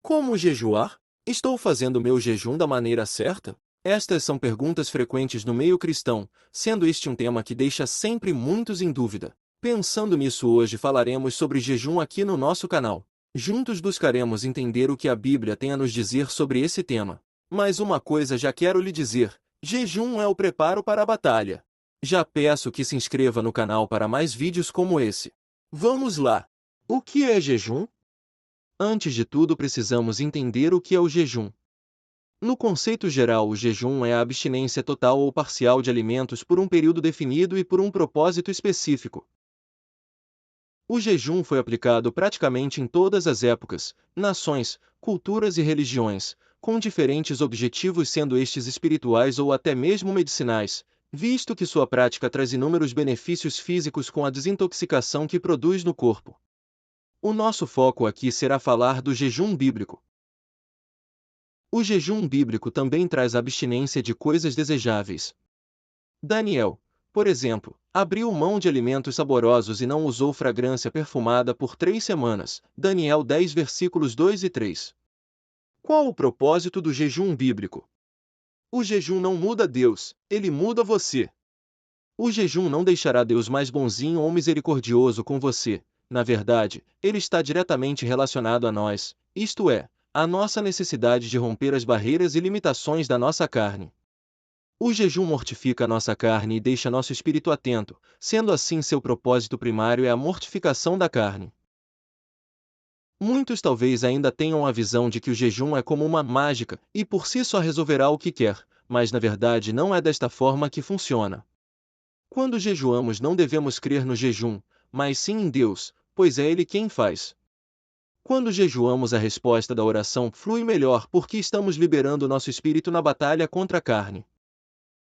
Como jejuar? Estou fazendo meu jejum da maneira certa? Estas são perguntas frequentes no meio cristão, sendo este um tema que deixa sempre muitos em dúvida. Pensando nisso, hoje falaremos sobre jejum aqui no nosso canal. Juntos buscaremos entender o que a Bíblia tem a nos dizer sobre esse tema. Mas uma coisa já quero lhe dizer: jejum é o preparo para a batalha. Já peço que se inscreva no canal para mais vídeos como esse. Vamos lá! O que é jejum? Antes de tudo, precisamos entender o que é o jejum. No conceito geral, o jejum é a abstinência total ou parcial de alimentos por um período definido e por um propósito específico. O jejum foi aplicado praticamente em todas as épocas, nações, culturas e religiões, com diferentes objetivos, sendo estes espirituais ou até mesmo medicinais, visto que sua prática traz inúmeros benefícios físicos com a desintoxicação que produz no corpo. O nosso foco aqui será falar do jejum bíblico. O jejum bíblico também traz abstinência de coisas desejáveis. Daniel, por exemplo, abriu mão de alimentos saborosos e não usou fragrância perfumada por 3 semanas. Daniel 10 versículos 2 e 3. Qual o propósito do jejum bíblico? O jejum não muda Deus, ele muda você. O jejum não deixará Deus mais bonzinho ou misericordioso com você. Na verdade, ele está diretamente relacionado a nós, isto é, a nossa necessidade de romper as barreiras e limitações da nossa carne. O jejum mortifica a nossa carne e deixa nosso espírito atento, sendo assim seu propósito primário é a mortificação da carne. Muitos talvez ainda tenham a visão de que o jejum é como uma mágica e por si só resolverá o que quer, mas na verdade não é desta forma que funciona. Quando jejuamos, não devemos crer no jejum, mas sim em Deus, pois é Ele quem faz. Quando jejuamos, a resposta da oração flui melhor porque estamos liberando nosso espírito na batalha contra a carne.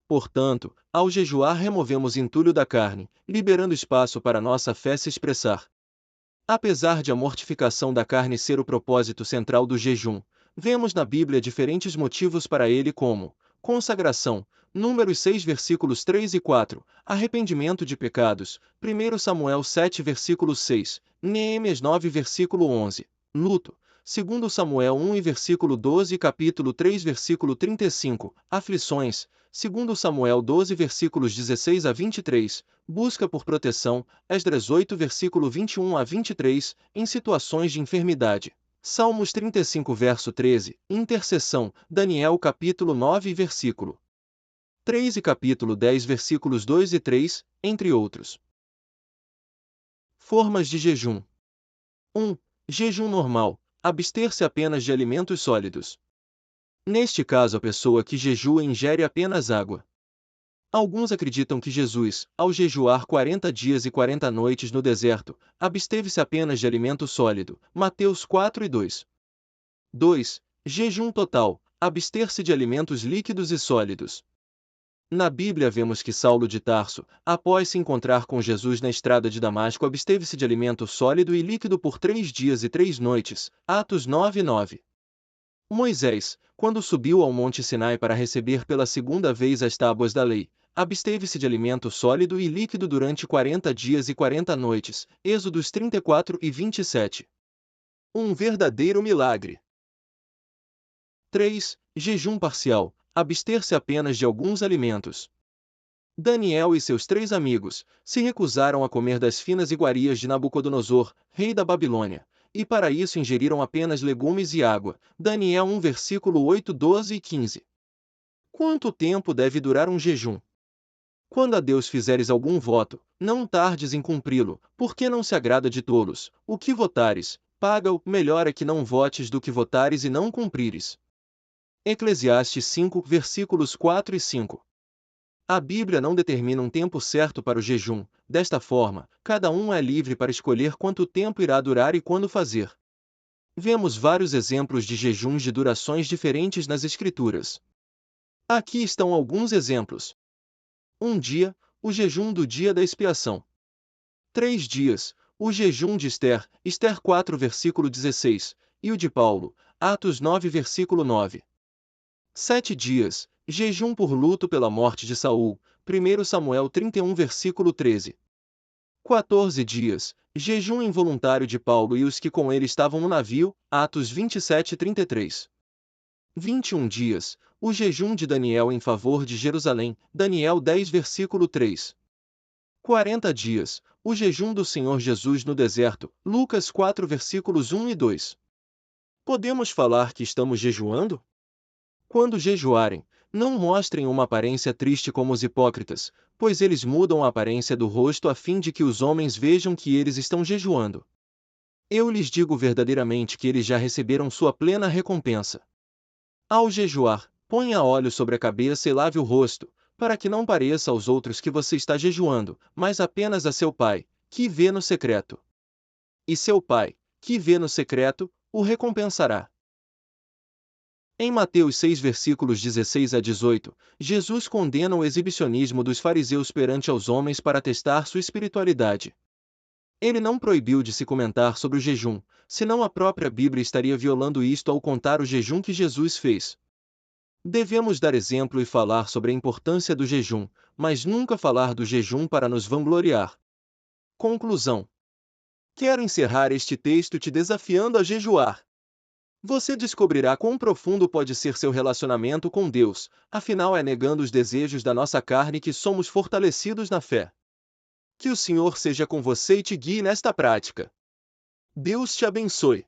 Portanto, ao jejuar, removemos entulho da carne, liberando espaço para nossa fé se expressar. Apesar de a mortificação da carne ser o propósito central do jejum, vemos na Bíblia diferentes motivos para ele, como consagração, Números 6 versículos 3 e 4, arrependimento de pecados, 1 Samuel 7 versículo 6, Neemias 9 versículo 11, luto, 2 Samuel 1 e versículo 12 e capítulo 3 versículo 35, aflições, 2 Samuel 12 versículos 16 a 23, busca por proteção, Esdras 8 versículo 21 a 23, em situações de enfermidade. Salmos 35 verso 13, intercessão, Daniel capítulo 9 versículo 3 e capítulo 10 versículos 2 e 3, entre outros. Formas de jejum. 1. Jejum normal, abster-se apenas de alimentos sólidos. Neste caso, a pessoa que jejua ingere apenas água. Alguns acreditam que Jesus, ao jejuar 40 dias e 40 noites no deserto, absteve-se apenas de alimento sólido. Mateus 4 e 2. 2. Jejum total, abster-se de alimentos líquidos e sólidos. Na Bíblia vemos que Saulo de Tarso, após se encontrar com Jesus na estrada de Damasco, absteve-se de alimento sólido e líquido por 3 dias e 3 noites. Atos 9 e 9. Moisés, quando subiu ao Monte Sinai para receber pela segunda vez as tábuas da lei, absteve-se de alimento sólido e líquido durante 40 dias e 40 noites. Êxodos 34 e 27. Um verdadeiro milagre. 3. Jejum parcial, abster-se apenas de alguns alimentos. Daniel e seus 3 amigos se recusaram a comer das finas iguarias de Nabucodonosor, rei da Babilônia, e para isso ingeriram apenas legumes e água. Daniel 1 versículo 8, 12 e 15. Quanto tempo deve durar um jejum? Quando a Deus fizeres algum voto, não tardes em cumpri-lo, porque não se agrada de tolos. O que votares, paga-o, melhor é que não votes do que votares e não cumprires. Eclesiastes 5, versículos 4 e 5. A Bíblia não determina um tempo certo para o jejum, desta forma, cada um é livre para escolher quanto tempo irá durar e quando fazer. Vemos vários exemplos de jejuns de durações diferentes nas Escrituras. Aqui estão alguns exemplos. 1 dia, o jejum do dia da expiação. 3 dias, o jejum de Ester, Ester 4 versículo 16, e o de Paulo, Atos 9 versículo 9. 7 dias, jejum por luto pela morte de Saul, 1 Samuel 31 versículo 13. 14 dias, Jejum involuntário de Paulo e os que com ele estavam no navio, Atos 27:33. 21 dias, o jejum de Daniel em favor de Jerusalém, Daniel 10 versículo 3. 40 dias, o jejum do Senhor Jesus no deserto, Lucas 4 versículos 1 e 2. Podemos falar que estamos jejuando? Quando jejuarem, não mostrem uma aparência triste como os hipócritas, pois eles mudam a aparência do rosto a fim de que os homens vejam que eles estão jejuando. Eu lhes digo verdadeiramente que eles já receberam sua plena recompensa. Ao jejuar, ponha óleo sobre a cabeça e lave o rosto, para que não pareça aos outros que você está jejuando, mas apenas a seu Pai, que vê no secreto. E seu Pai, que vê no secreto, o recompensará. Em Mateus 6 versículos 16 a 18, Jesus condena o exibicionismo dos fariseus perante aos homens para testar sua espiritualidade. Ele não proibiu de se comentar sobre o jejum, senão a própria Bíblia estaria violando isto ao contar o jejum que Jesus fez. Devemos dar exemplo e falar sobre a importância do jejum, mas nunca falar do jejum para nos vangloriar. Conclusão. Quero encerrar este texto te desafiando a jejuar. Você descobrirá quão profundo pode ser seu relacionamento com Deus, afinal é negando os desejos da nossa carne que somos fortalecidos na fé. Que o Senhor seja com você e te guie nesta prática. Deus te abençoe.